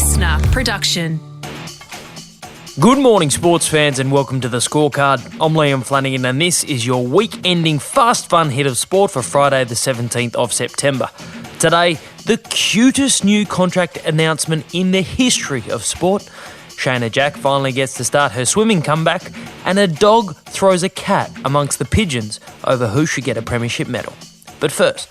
listener production. Good morning, sports fans, and welcome to The Scorecard. I'm Liam Flanagan, and this is your week-ending fast fun hit of sport for Friday the 17th of September. Today, the cutest new contract announcement in the history of sport. Shayna Jack finally gets to start her swimming comeback, and a dog throws a cat amongst the pigeons over who should get a premiership medal. But first,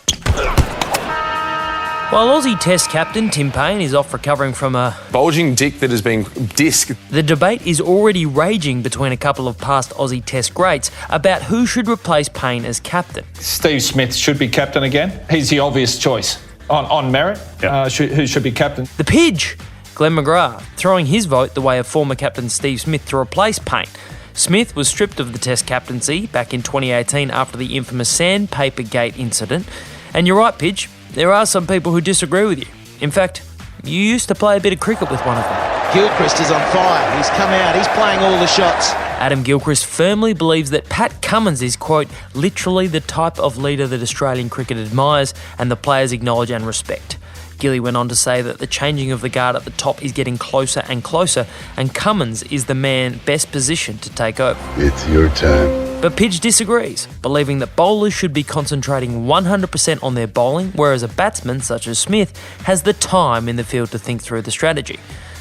while Aussie Test captain Tim Payne is off recovering from a bulging dick that has been disc, the debate is already raging between a couple of past Aussie Test greats about who should replace Payne as captain. Steve Smith should be captain again. He's the obvious choice on merit. Who should be captain? The Pidge, Glenn McGrath, throwing his vote the way of former captain Steve Smith to replace Payne. Smith was stripped of the Test captaincy back in 2018 after the infamous Sandpaper Gate incident. And you're right, Pidge, there are some people who disagree with you. In fact, you used to play a bit of cricket with one of them. Gilchrist is on fire. He's come out. He's playing all the shots. Adam Gilchrist firmly believes that Pat Cummins is, quote, literally the type of leader that Australian cricket admires and the players acknowledge and respect. Gilly went on to say that the changing of the guard at the top is getting closer and closer, and Cummins is the man best positioned to take over. It's your time. But Pidge disagrees, believing that bowlers should be concentrating 100% on their bowling, whereas a batsman, such as Smith, has the time in the field to think through the strategy.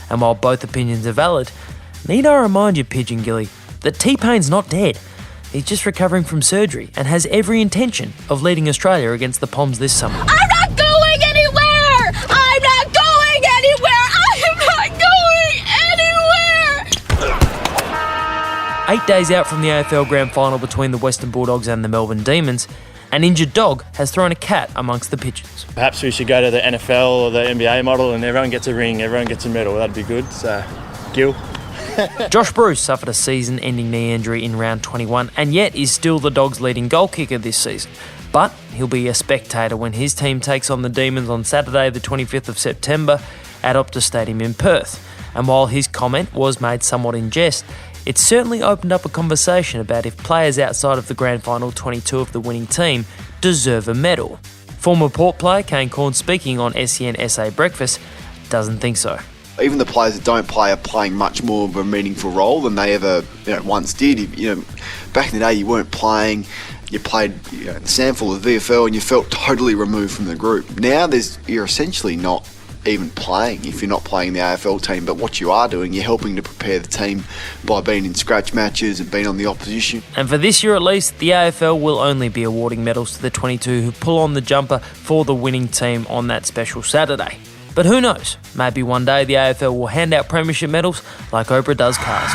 And while both opinions are valid, need I remind you, Pidge and Gilly, that T-Payne's not dead. He's just recovering from surgery and has every intention of leading Australia against the Poms this summer. I'm not going anywhere! I'm not going anywhere! I am not going anywhere! 8 days out from the AFL Grand Final between the Western Bulldogs and the Melbourne Demons, an injured dog has thrown a cat amongst the pigeons. Perhaps we should go to the NFL or the NBA model and everyone gets a ring, everyone gets a medal. That'd be good. So, Gil. Josh Bruce suffered a season-ending knee injury in round 21 and yet is still the Dogs' leading goal kicker this season. But he'll be a spectator when his team takes on the Demons on Saturday the 25th of September at Optus Stadium in Perth. And while his comment was made somewhat in jest, it certainly opened up a conversation about if players outside of the Grand Final 22 of the winning team deserve a medal. Former Port player Kane Corn, speaking on SEN SA Breakfast, doesn't think so. Even the players that don't play are playing much more of a meaningful role than they ever once did. Back in the day, you weren't playing. You played a sample of VFL and you felt totally removed from the group. Now you're essentially not even playing if you're not playing the AFL team, but what you are doing, you're helping to prepare the team by being in scratch matches and being on the opposition. And for this year at least, the AFL will only be awarding medals to the 22 who pull on the jumper for the winning team on that special Saturday. But who knows, maybe one day the AFL will hand out premiership medals like Oprah does cars.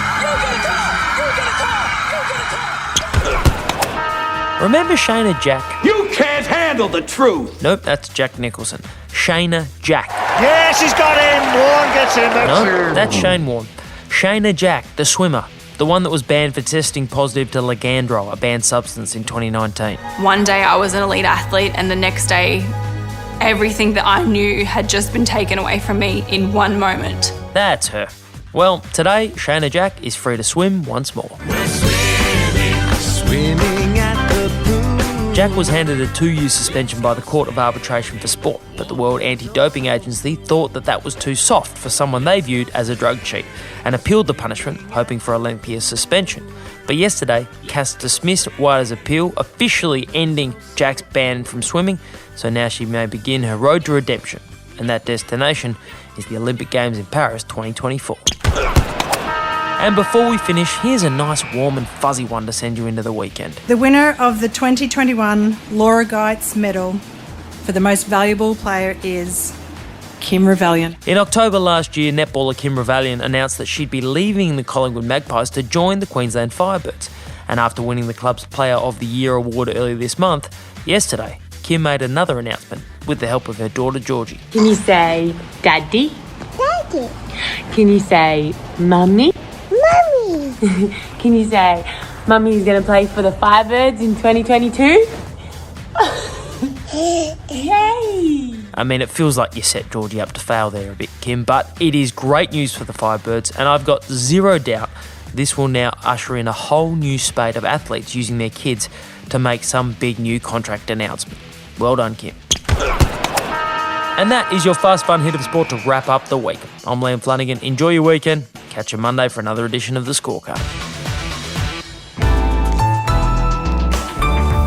Remember Shayna Jack? You can't handle the truth! Nope, that's Jack Nicholson. Shayna Jack. Yes, he's got in. Warren gets in. No, that's Shane Warne. Shayna Jack, the swimmer. The one that was banned for testing positive to Ligandro, a banned substance, in 2019. One day I was an elite athlete and the next day everything that I knew had just been taken away from me in one moment. That's her. Well, today, Shayna Jack is free to swim once more. We're swimming at the pool. Jack was handed a 2-year suspension by the Court of Arbitration for Sport, but the World Anti-Doping Agency thought that was too soft for someone they viewed as a drug cheat and appealed the punishment, hoping for a lengthier suspension. But yesterday, CAS dismissed White's appeal, officially ending Jack's ban from swimming, so now she may begin her road to redemption, and that destination is the Olympic Games in Paris 2024. And before we finish, here's a nice warm and fuzzy one to send you into the weekend. The winner of the 2021 Laura Geitz Medal for the most valuable player is Kim Revellion. In October last year, netballer Kim Revellion announced that she'd be leaving the Collingwood Magpies to join the Queensland Firebirds. And after winning the club's Player of the Year award earlier this month, yesterday, Kim made another announcement with the help of her daughter Georgie. Can you say Daddy? Daddy. Can you say Mummy? Mummy. Can you say Mummy's going to play for the Firebirds in 2022? Yay! I mean, it feels like you set Georgie up to fail there a bit, Kim, but it is great news for the Firebirds, and I've got zero doubt this will now usher in a whole new spate of athletes using their kids to make some big new contract announcement. Well done, Kim. And that is your fast, fun hit of sport to wrap up the week. I'm Liam Flanagan. Enjoy your weekend. Catch you Monday for another edition of The Scorecard.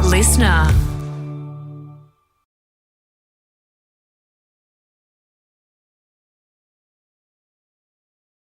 Listener.